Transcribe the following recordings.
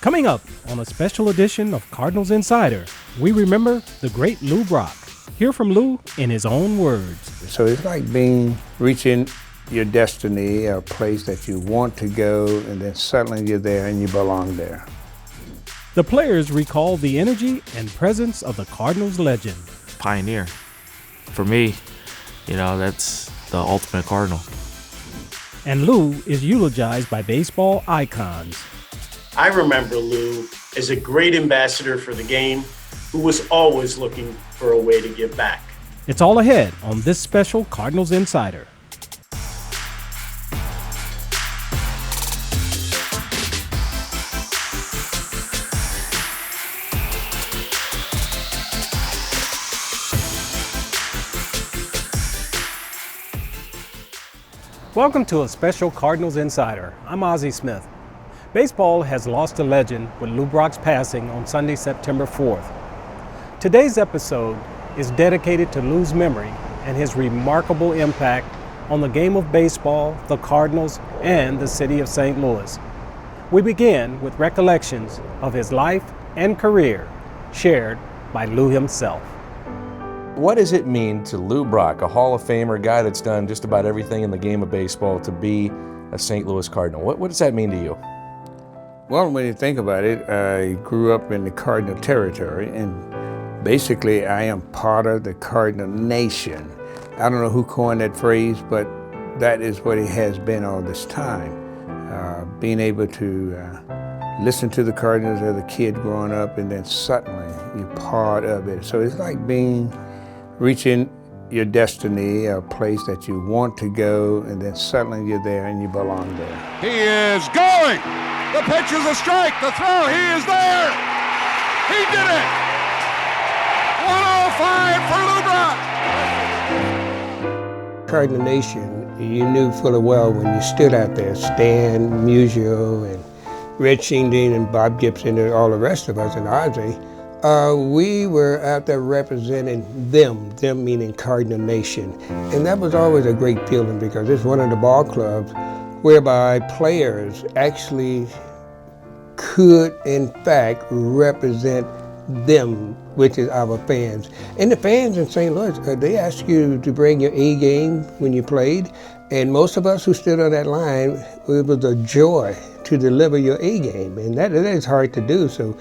Coming up on a special edition of Cardinals Insider, we remember the great Lou Brock. Hear from Lou in his own words. So it's like reaching your destiny, a place that you want to go, and then suddenly you're there and you belong there. The players recall the energy and presence of the Cardinals legend. Pioneer. For me, that's the ultimate Cardinal. And Lou is eulogized by baseball icons. I remember Lou as a great ambassador for the game who was always looking for a way to give back. It's all ahead on this special Cardinals Insider. Welcome to a special Cardinals Insider. I'm Ozzie Smith. Baseball has lost a legend with Lou Brock's passing on Sunday, September 4th. Today's episode is dedicated to Lou's memory and his remarkable impact on the game of baseball, the Cardinals, and the city of St. Louis. We begin with recollections of his life and career shared by Lou himself. What does it mean to Lou Brock, a Hall of Famer, a guy that's done just about everything in the game of baseball, to be a St. Louis Cardinal? What does that mean to you? Well, when you think about it, I grew up in the Cardinal territory, and basically I am part of the Cardinal Nation. I don't know who coined that phrase, but that is what it has been all this time. Being able to listen to the Cardinals as a kid growing up, and then suddenly you're part of it. So it's like reaching your destiny, a place that you want to go, and then suddenly you're there and you belong there. He is going! The pitch is a strike, the throw, he is there! He did it! 105 for Lou Brock! Cardinal Nation, you knew full well when you stood out there, Stan, Musial, and Red Shingding, and Bob Gibson, and all the rest of us, and Ozzie, we were out there representing them meaning Cardinal Nation. And that was always a great feeling because it's one of the ball clubs whereby players actually could, in fact, represent them, which is our fans. And the fans in St. Louis, they asked you to bring your A game when you played. And most of us who stood on that line, it was a joy to deliver your A game. And that is hard to do, so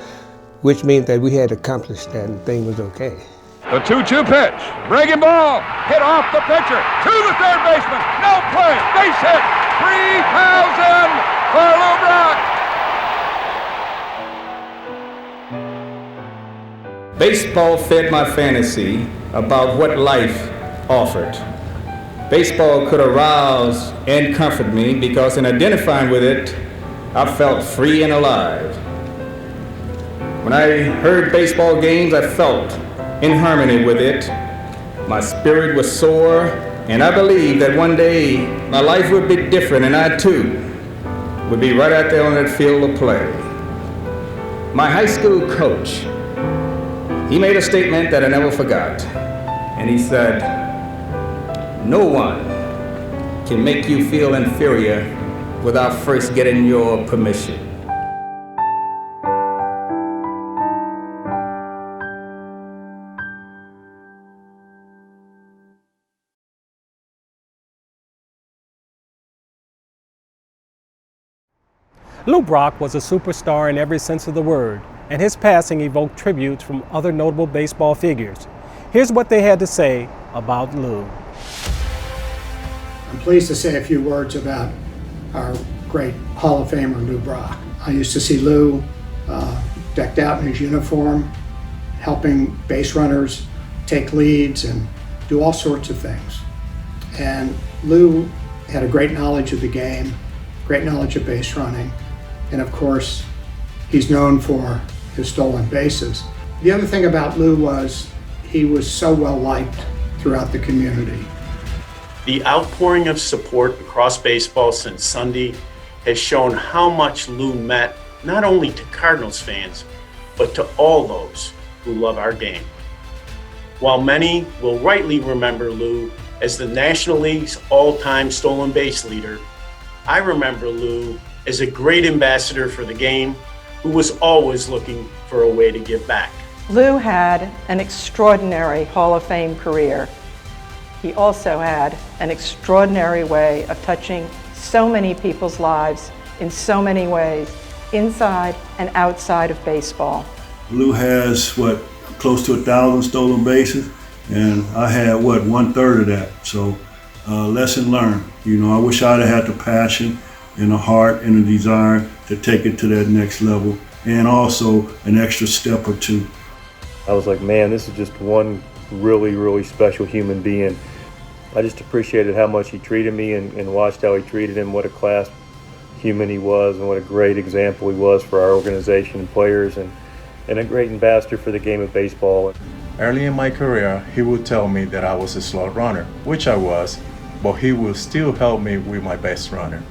which means that we had accomplished that and the thing was okay. The 2-2 pitch, breaking ball, hit off the pitcher, to the third baseman, no play, base hit, 3,000 for Lou Brock. Baseball fed my fantasy about what life offered. Baseball could arouse and comfort me because in identifying with it, I felt free and alive. When I heard baseball games, I felt in harmony with it. My spirit was soar, and I believed that one day my life would be different and I too would be right out there on that field of play. My high school coach, he made a statement that I never forgot. And he said, "No one can make you feel inferior without first getting your permission." Lou Brock was a superstar in every sense of the word, and his passing evoked tributes from other notable baseball figures. Here's what they had to say about Lou. I'm pleased to say a few words about our great Hall of Famer, Lou Brock. I used to see Lou decked out in his uniform, helping base runners take leads and do all sorts of things. And Lou had a great knowledge of the game, great knowledge of base running, and of course, he's known for his stolen bases. The other thing about Lou was he was so well liked throughout the community. The outpouring of support across baseball since Sunday has shown how much Lou meant not only to Cardinals fans, but to all those who love our game. While many will rightly remember Lou as the National League's all-time stolen base leader, I remember Lou as a great ambassador for the game who was always looking for a way to give back. Lou had an extraordinary Hall of Fame career. He also had an extraordinary way of touching so many people's lives in so many ways, inside and outside of baseball. Lou has, close to 1,000 stolen bases, and I had, 1/3 of that. So, lesson learned. I wish I'd have had the passion and the heart and the desire to take it to that next level, and also an extra step or two. I was like, man, this is just one really, really special human being. I just appreciated how much he treated me and watched how he treated him, what a class human he was, and what a great example he was for our organization and players, and a great ambassador for the game of baseball. Early in my career, he would tell me that I was a slow runner, which I was, but he would still help me with my best runner.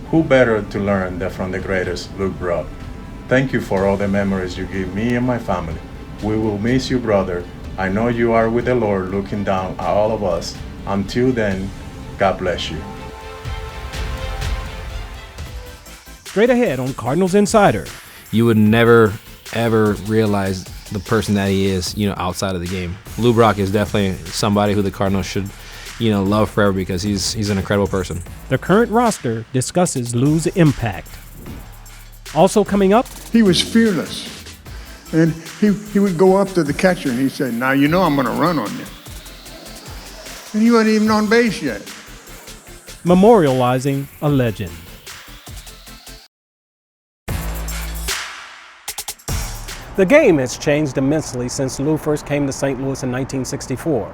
Who better to learn than from the greatest, Lou Brock? Thank you for all the memories you give me and my family. We will miss you, brother. I know you are with the Lord looking down at all of us. Until then, God bless you. Straight ahead on Cardinals Insider. You would never, ever realize the person that he is, outside of the game. Lou Brock is definitely somebody who the Cardinals should, love forever because he's an incredible person. The current roster discusses Lou's impact. Also coming up, he was fearless. And he would go up to the catcher and he'd say, now you know I'm going to run on you. And he wasn't even on base yet. Memorializing a legend. The game has changed immensely since Lou first came to St. Louis in 1964,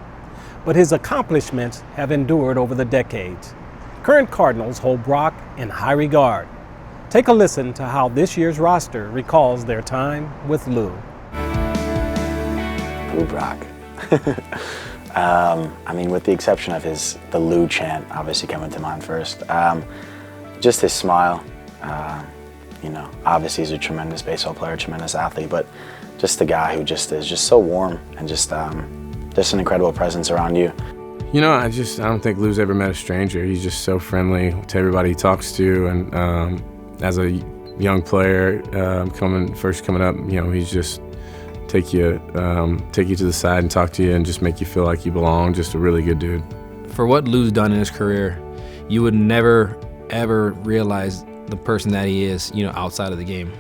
but his accomplishments have endured over the decades. Current Cardinals hold Brock in high regard. Take a listen to how this year's roster recalls their time with Lou. Lou Brock. With the exception of the Lou chant, obviously coming to mind first. Just his smile. Obviously he's a tremendous baseball player, tremendous athlete, but just the guy who just is just so warm and just an incredible presence around you. I don't think Lou's ever met a stranger. He's just so friendly to everybody he talks to, and as a young player coming up, he's just take you to the side and talk to you and just make you feel like you belong. Just a really good dude. For what Lou's done in his career, you would never, ever realize the person that he is, outside of the game.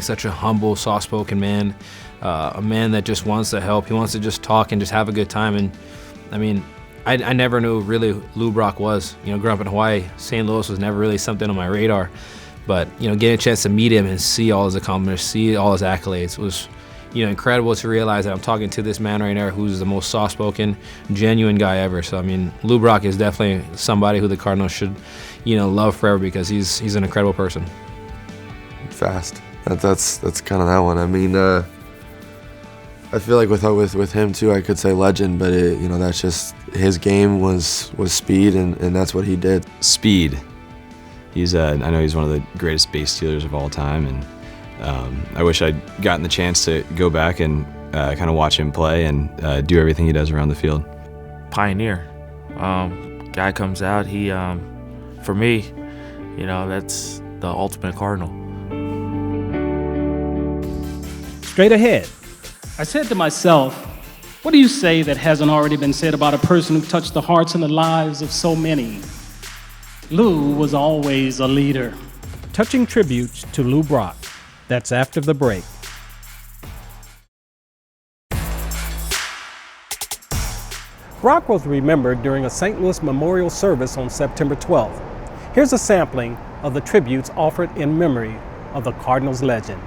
Such a humble, soft-spoken man, a man that just wants to help. He wants to just talk and just have a good time. And I never knew really who Lou Brock was. Growing up in Hawaii, St. Louis was never really something on my radar. But getting a chance to meet him and see all his accomplishments, see all his accolades was, incredible to realize that I'm talking to this man right now who's the most soft-spoken, genuine guy ever. So Lou Brock is definitely somebody who the Cardinals should, love forever because he's an incredible person. Fast. That's kind of that one. I feel like with him too, I could say legend, but that's just his game was speed, and that's what he did. Speed. I know he's one of the greatest base stealers of all time, and I wish I'd gotten the chance to go back and kind of watch him play and do everything he does around the field. Pioneer. Guy comes out, he, for me, that's the ultimate Cardinal. Straight ahead. I said to myself, what do you say that hasn't already been said about a person who touched the hearts and the lives of so many? Lou was always a leader. Touching tributes to Lou Brock. That's after the break. Brock was remembered during a St. Louis memorial service on September 12th. Here's a sampling of the tributes offered in memory of the Cardinals legend.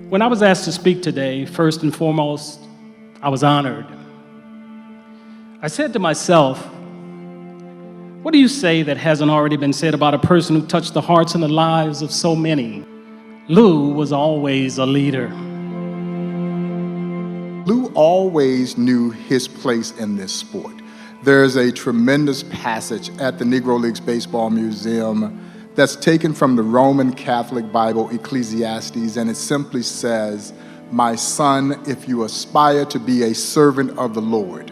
When I was asked to speak today, first and foremost, I was honored. I said to myself, what do you say that hasn't already been said about a person who touched the hearts and the lives of so many? Lou was always a leader. Lou always knew his place in this sport. There's a tremendous passage at the Negro Leagues Baseball Museum that's taken from the Roman Catholic Bible, Ecclesiastes, and it simply says, "My son, if you aspire to be a servant of the Lord,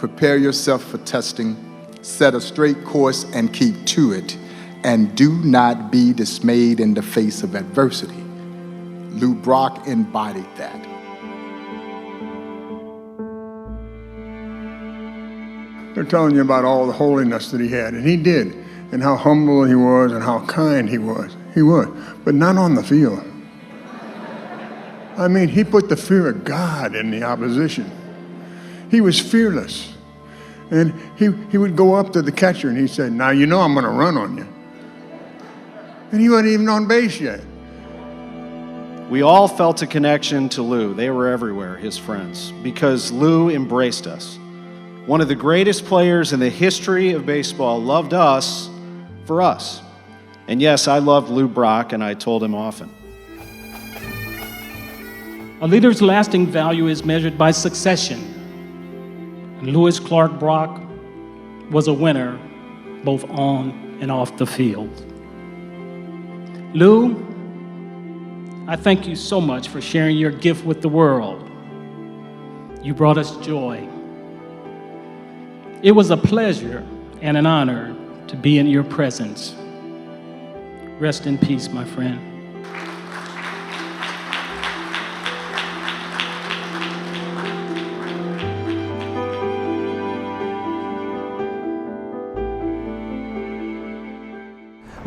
Prepare yourself for testing, set a straight course and keep to it, and do not be dismayed in the face of adversity. Lou Brock embodied that. They're telling you about all the holiness that he had, and he did, and how humble he was and how kind he was. He was, but not on the field. I mean, he put the fear of God in the opposition. He was fearless. And he would go up to the catcher and he said, now you know I'm going to run on you. And he wasn't even on base yet. We all felt a connection to Lou. They were everywhere, his friends, because Lou embraced us. One of the greatest players in the history of baseball loved us for us. And yes, I loved Lou Brock, and I told him often. A leader's lasting value is measured by succession. And Lewis Clark Brock was a winner both on and off the field. Lou, I thank you so much for sharing your gift with the world. You brought us joy. It was a pleasure and an honor to be in your presence. Rest in peace, my friend.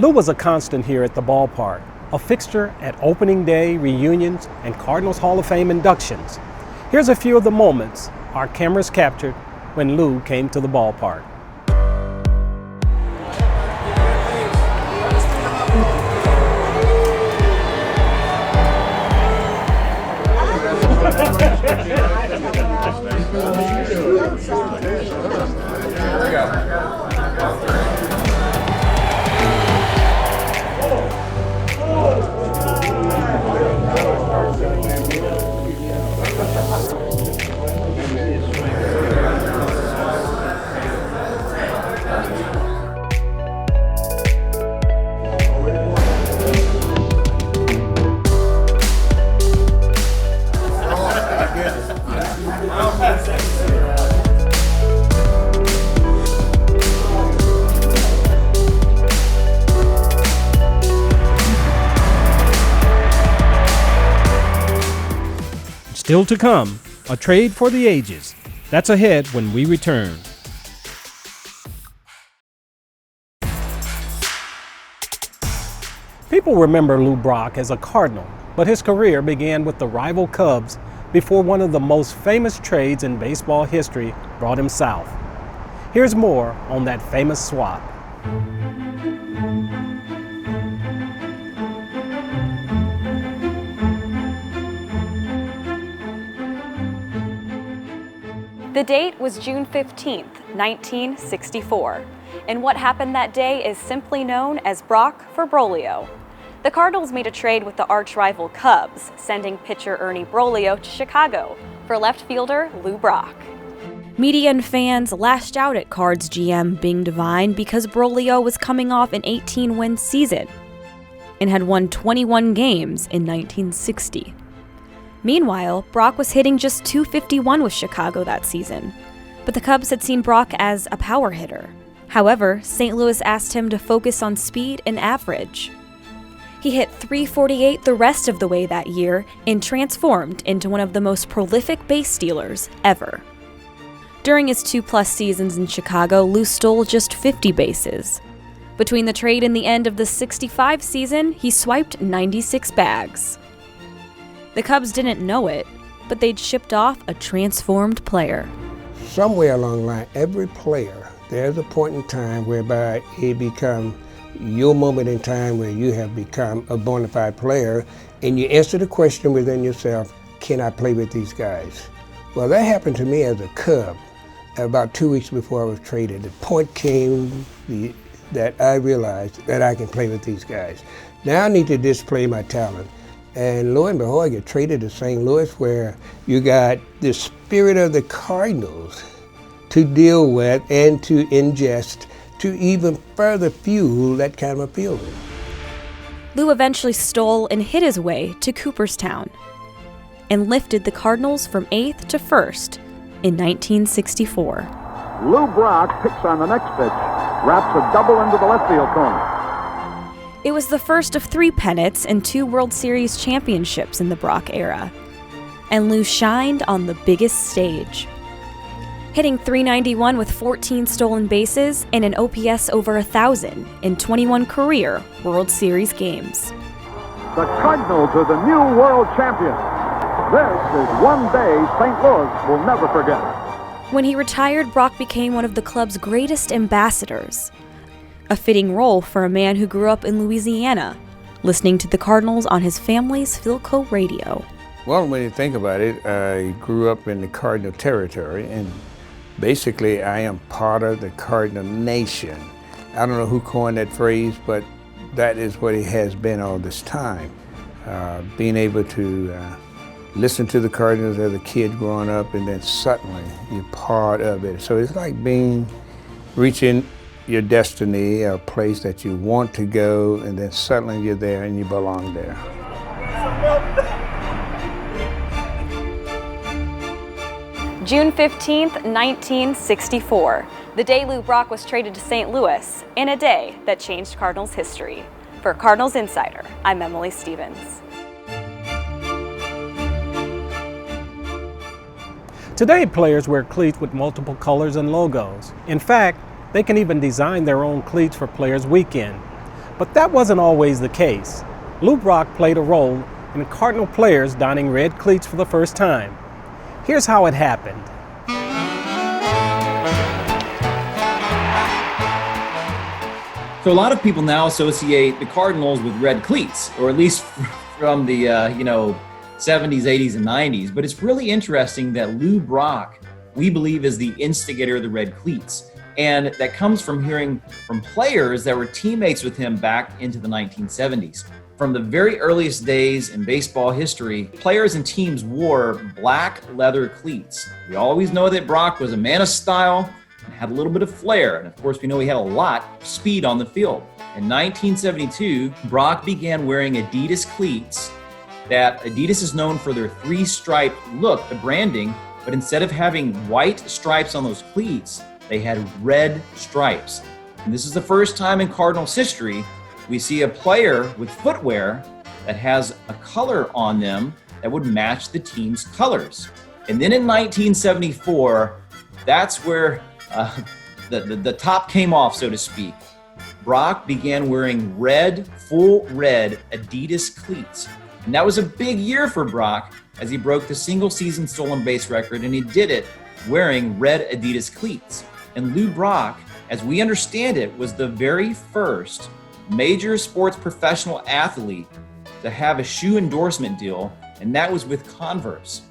Lou was a constant here at the ballpark, a fixture at opening day reunions and Cardinals Hall of Fame inductions. Here's a few of the moments our cameras captured when Lou came to the ballpark. Still to come, a trade for the ages. That's ahead when we return. People remember Lou Brock as a Cardinal, but his career began with the rival Cubs before one of the most famous trades in baseball history brought him south. Here's more on that famous swap. The date was June 15th, 1964, and what happened that day is simply known as Brock for Broglio. The Cardinals made a trade with the arch-rival Cubs, sending pitcher Ernie Broglio to Chicago for left fielder Lou Brock. Media and fans lashed out at Cards GM Bing Devine because Broglio was coming off an 18-win season and had won 21 games in 1960. Meanwhile, Brock was hitting just .251 with Chicago that season, but the Cubs had seen Brock as a power hitter. However, St. Louis asked him to focus on speed and average. He hit .348 the rest of the way that year and transformed into one of the most prolific base stealers ever. During his 2+ seasons in Chicago, Lou stole just 50 bases. Between the trade and the end of the '65 season, he swiped 96 bags. The Cubs didn't know it, but they'd shipped off a transformed player. Somewhere along the line, every player, there's a point in time whereby it becomes your moment in time where you have become a bona fide player, and you answer the question within yourself, can I play with these guys? Well, that happened to me as a Cub about 2 weeks before I was traded. The point came that I realized that I can play with these guys. Now I need to display my talent. And lo and behold, I get traded to St. Louis, where you got the spirit of the Cardinals to deal with and to ingest to even further fuel that kind of appeal. Lou eventually stole and hit his way to Cooperstown and lifted the Cardinals from 8th to 1st in 1964. Lou Brock picks on the next pitch, wraps a double into the left field corner. It was the first of 3 pennants and 2 World Series championships in the Brock era. And Lou shined on the biggest stage, hitting .391 with 14 stolen bases and an OPS over 1,000 in 21 career World Series games. The Cardinals are the new world champions. This is one day St. Louis will never forget. When he retired, Brock became one of the club's greatest ambassadors, a fitting role for a man who grew up in Louisiana, listening to the Cardinals on his family's Philco radio. Well, when you think about it, I grew up in the Cardinal territory, and basically I am part of the Cardinal Nation. I don't know who coined that phrase, but that is what it has been all this time. Being able to listen to the Cardinals as a kid growing up, and then suddenly you're part of it. So it's like reaching your destiny, a place that you want to go, and then suddenly you're there and you belong there. June 15th, 1964, the day Lou Brock was traded to St. Louis, in a day that changed Cardinals history. For Cardinals Insider, I'm Emily Stevens. Today, players wear cleats with multiple colors and logos. In fact, they can even design their own cleats for Players Weekend. But that wasn't always the case. Lou Brock played a role in Cardinal players donning red cleats for the first time. Here's how it happened. So a lot of people now associate the Cardinals with red cleats, or at least from the 70s, 80s, and 90s. But it's really interesting that Lou Brock, we believe, is the instigator of the red cleats. And that comes from hearing from players that were teammates with him back into the 1970s. From the very earliest days in baseball history, players and teams wore black leather cleats. We always know that Brock was a man of style and had a little bit of flair. And of course, we know he had a lot of speed on the field. In 1972, Brock began wearing Adidas cleats. That Adidas is known for their 3-stripe look, the branding, but instead of having white stripes on those cleats, they had red stripes. And this is the first time in Cardinals history we see a player with footwear that has a color on them that would match the team's colors. And then in 1974, that's where the top came off, so to speak. Brock began wearing full red Adidas cleats. And that was a big year for Brock as he broke the single-season stolen base record, and he did it wearing red Adidas cleats. And Lou Brock, as we understand it, was the very first major sports professional athlete to have a shoe endorsement deal, and that was with Converse.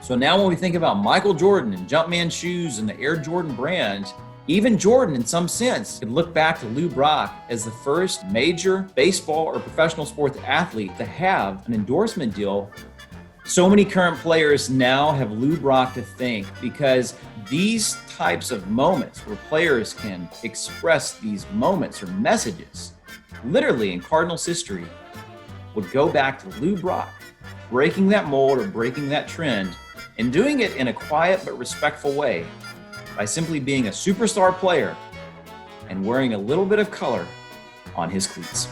So now when we think about Michael Jordan and Jumpman shoes and the Air Jordan brand, even Jordan, in some sense, could look back to Lou Brock as the first major baseball or professional sports athlete to have an endorsement deal. So many current players now have Lou Brock to thank, because these types of moments where players can express these moments or messages, literally in Cardinals history, would go back to Lou Brock, breaking that mold or breaking that trend, and doing it in a quiet but respectful way by simply being a superstar player and wearing a little bit of color on his cleats.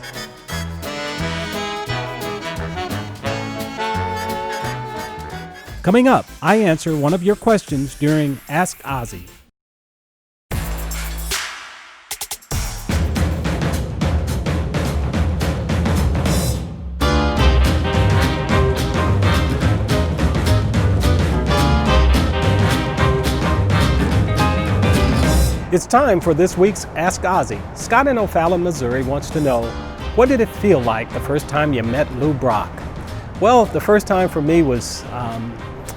Coming up, I answer one of your questions during Ask Ozzie. It's time for this week's Ask Ozzie. Scott in O'Fallon, Missouri wants to know, what did it feel like the first time you met Lou Brock? Well, the first time for me was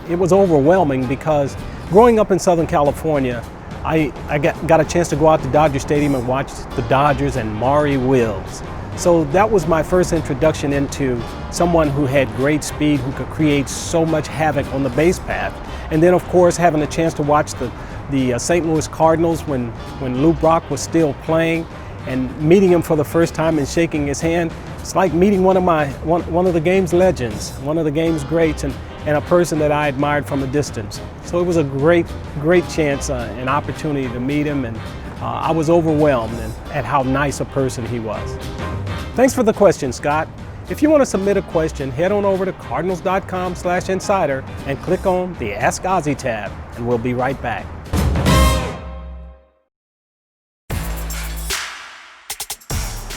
it was overwhelming, because growing up in Southern California, I got a chance to go out to Dodger Stadium and watch the Dodgers and Maury Wills. So that was my first introduction into someone who had great speed, who could create so much havoc on the base path. And then, of course, having a chance to watch the St. Louis Cardinals when Lou Brock was still playing, and meeting him for the first time and shaking his hand. It's like meeting one of the game's legends, one of the game's greats, and a person that I admired from a distance. So it was a great chance, an opportunity to meet him, and I was overwhelmed at how nice a person he was. Thanks for the question, Scott. If you want to submit a question, head on over to cardinals.com/insider and click on the Ask Ozzie tab, and we'll be right back.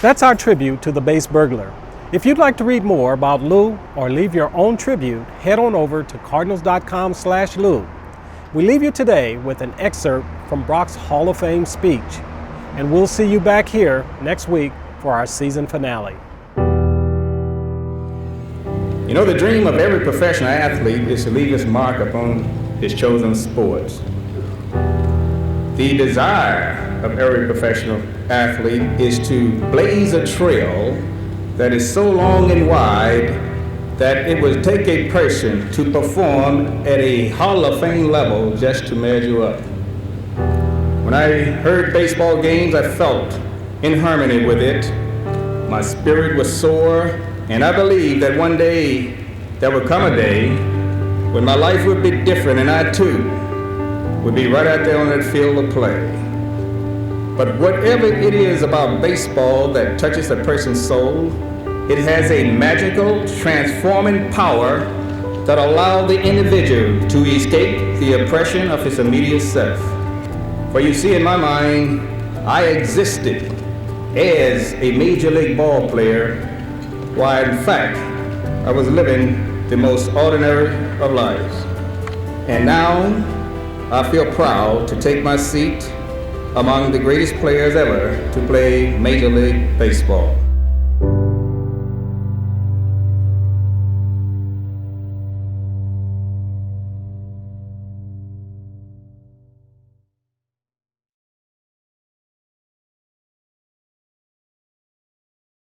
That's our tribute to the base burglar. If you'd like to read more about Lou or leave your own tribute, head on over to cardinals.com/Lou. We leave you today with an excerpt from Brock's Hall of Fame speech, and we'll see you back here next week for our season finale. You know, the dream of every professional athlete is to leave his mark upon his chosen sports. The desire of every professional athlete is to blaze a trail that is so long and wide that it would take a person to perform at a Hall of Fame level just to measure up. When I heard baseball games, I felt in harmony with it. My spirit was sore, and I believed that one day there would come a day when my life would be different and I too would be right out there on that field of play. But whatever it is about baseball that touches a person's soul, it has a magical, transforming power that allows the individual to escape the oppression of his immediate self. For you see, in my mind, I existed as a major league ball player, while in fact, I was living the most ordinary of lives. And now, I feel proud to take my seat among the greatest players ever to play Major League Baseball.